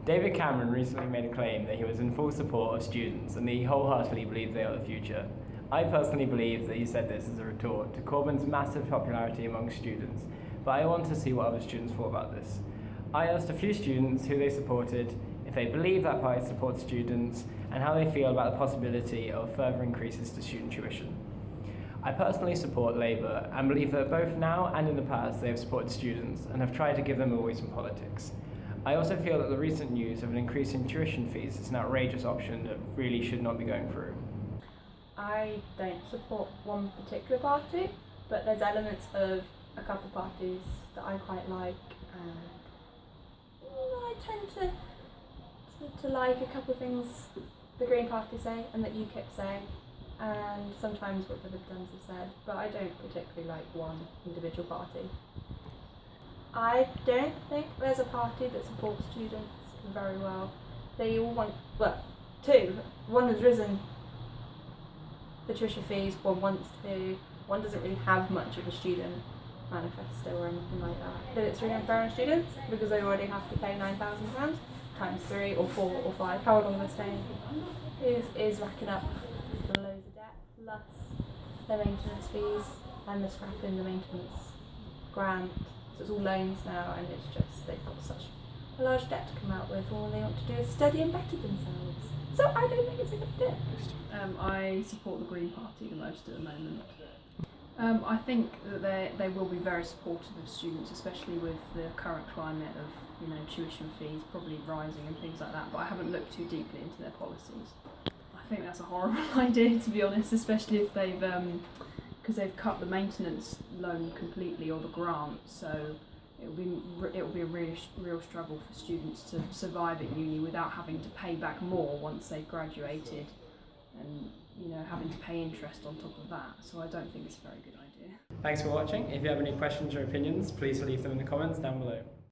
David Cameron recently made a claim that he was in full support of students and that he wholeheartedly believes they are the future. I personally believe that he said this as a retort to Corbyn's massive popularity among students, but I want to see what other students thought about this. I asked a few students who they supported, if they believe that party supports students, and how they feel about the possibility of further increases to student tuition. I personally support Labour and believe that both now and in the past they have supported students and have tried to give them a voice in politics. I also feel that the recent news of an increase in tuition fees is an outrageous option that really should not be going through. I don't support one particular party, but there's elements of a couple parties that I quite like, and I tend to like a couple of things the Green Party say and that UKIP say, and sometimes what the Lib Dems have said, but I don't particularly like one individual party. I don't think there's a party that supports students very well. They all want, well, two. One has risen the tuition fees, one wants to, one doesn't really have much of a student manifesto or anything like that. But it's really unfair on students because they already have to pay £9,000 times 3 or 4 or 5, however long they're staying, is racking up loads of debt, plus their maintenance fees and the scrapping the maintenance grant. So it's all loans now, and it's just they've got such a large debt to come out with. All they want to do is study and better themselves. So I don't think it's a good idea. I support the Green Party the most at the moment. I think that they will be very supportive of students, especially with the current climate of tuition fees probably rising and things like that. But I haven't looked too deeply into their policies. I think that's a horrible idea, to be honest, especially if they've because they've cut the maintenance loan completely, or the grant, so it'll be a real struggle for students to survive at uni without having to pay back more once they've graduated, and having to pay interest on top of that. So I don't think it's a very good idea. Thanks for watching. If you have any questions or opinions, please leave them in the comments down below.